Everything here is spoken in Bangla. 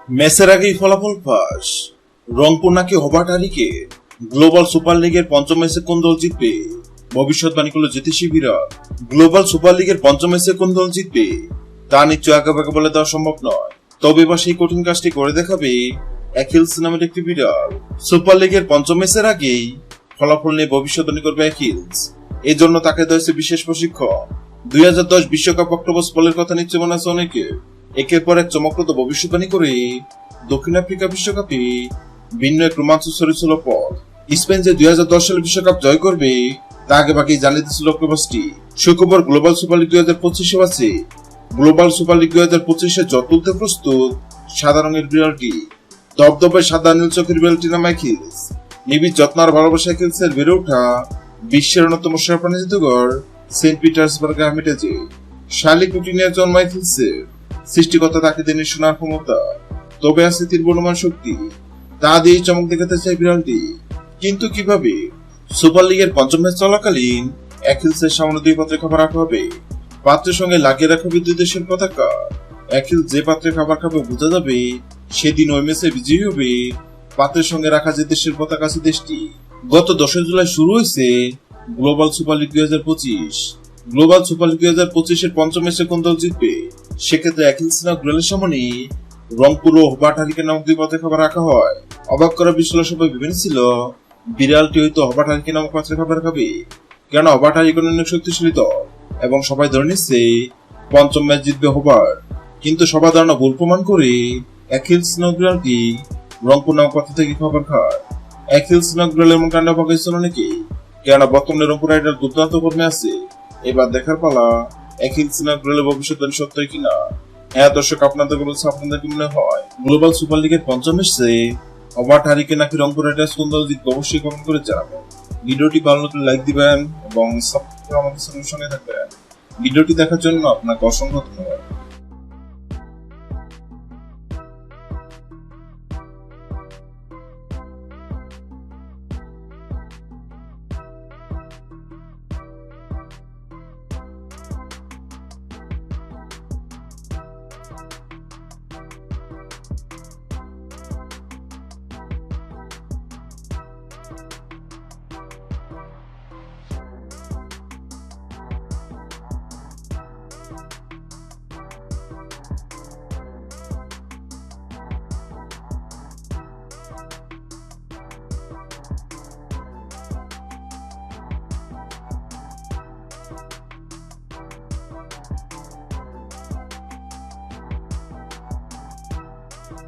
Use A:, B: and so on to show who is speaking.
A: ম্যাচের আগেই ফলাফল ফাঁস। রংপুর নাকি হবার্ট হারিকে গ্লোবাল সুপার লিগের পঞ্চম ম্যাচে কোন দল জিতবে? ভবিষ্যৎবাণী করলো জ্যোতিষী শিবিরা। গ্লোবাল সুপার লিগের পঞ্চম ম্যাচে কোন দল জিতবে তা নিশ্চয় আগাভাগে বলে দেওয়া সম্ভব নয়। তবে এবার সেই কঠিন কাজটি করে দেখাবে অ্যাকিলস নামের একটি বিড়াল। সুপার লিগের পঞ্চম ম্যাচের আগেই ফলাফল নিয়ে ভবিষ্যৎবাণী করবে অ্যাকিলস। এই জন্য তাকে দেওয়া হয়েছে বিশেষ প্রশিক্ষণ। 2010 বিশ্বকাপ অক্টোবর বলের কথা নিশ্চয় মনে আছে অনেকে। একের পর এক চমকপ্রদ ভবিষ্যৎবাণী করে দক্ষিণ আফ্রিকা বিশ্বকাপে ভিন্ন এক রোমাঞ্চ ছড়িয়েছিল পথ। স্পেন যে 2010 সালে বিশ্বকাপ জয় করবে তা আগে ভাগেই জানিয়ে দিয়েছিল অক্টোবরটি। শুক্রবার গ্লোবাল সুপার লিগ 2025 আছে। গ্লোবাল সুপার লিগ 2025 জয় তুলতে প্রস্তুত সাদা রঙের বিড়ালটি। দবদবে সাদা নীল চোখের বিড়ালটির নাম অ্যাকিলস। নিবিড় যত্ন আর ভালোবাসা অ্যাকিলসের বেড়ে ওঠা বিশ্বের অন্যতম সেরা প্রাণী জাদুঘর সেন্ট পিটার্সবার্গে হামিটেজে। শালিক রুটি নিয়ে জন্ম অ্যাকিলসের। সৃষ্টিকর্তা তাকে দেন শোনার ক্ষমতা, তবে আছে তীব্রমান শক্তি। তা দিয়ে চমক দেখাতে চায় বিড়ালটি, কিন্তু কিভাবে? সুপার লিগের পঞ্চম ম্যাচ চলাকালীন অ্যাকিলসের সামনে 2 পাত্রে খাবার রাখা হবে। পাত্রের সঙ্গে লাগিয়ে রাখা হবে 2 দেশের পতাকা। অ্যাকিলস যে পাত্রে খাবার খাবে বোঝা যাবে সেদিন ওই ম্যাচে বিজয়ী হবে পাত্রের সঙ্গে রাখা যে দেশের পতাকা আছে দেশটি। গত 10 জুলাই শুরু হয়েছে global super league 2025। Global super league 2025 এর পঞ্চম ম্যাচে কোন দল জিতবে? সেক্ষেত্রে অ্যাকিলস না গ্রেলের সামনে রংপুর ও হবার্ট হারিকেন নামক 2 পাত্রে খাবার রাখা হয়। অবাক করা বিষয় সবাই ভেবেছিল বিড়ালটি হয়তো হবার্ট হারিকেন নামক পাত্রে খাবার খাবে, কেন হবার্ট হারিকেন অনেক শক্তিশালী দল এবং সবাই ধরে নিচ্ছে পঞ্চম ম্যাচ জিতবে হবার্ট। কিন্তু সবার ধারণা ভুল প্রমাণ করে অ্যাকিলস নামক বিড়ালটি রংপুর নামক পাত্র থেকে খাবার খায়। অ্যাকিলস নামক বিড়াল এমন কাণ্ড পাকাইছিল নাকি, কেননা বর্তমানে রংপুর রাইডার দুর্দান্ত কর্মে আছে। এবার দেখার পালা অ্যাকিলস নামক বিড়ালের ভবিষ্যৎবাণী সত্য কিনা। হ্যাঁ দর্শক, আপনাদের বলছে আপনাদের কি মনে হয় গ্লোবাল সুপার লিগের পঞ্চম ম্যাচে হবার্ট হারিকে নাকি রংপুর রাইডার্স কোন দল জিতবে? অবশ্যই কমেন্ট করে জানাবেন। ভিডিওটি ভালো লাগলে লাইক দিবেন এবং সাবস্ক্রাইব আমাদের সঙ্গে থাকবেন। ভিডিওটি দেখার জন্য আপনাকে অসংখ্য ধন্যবাদ।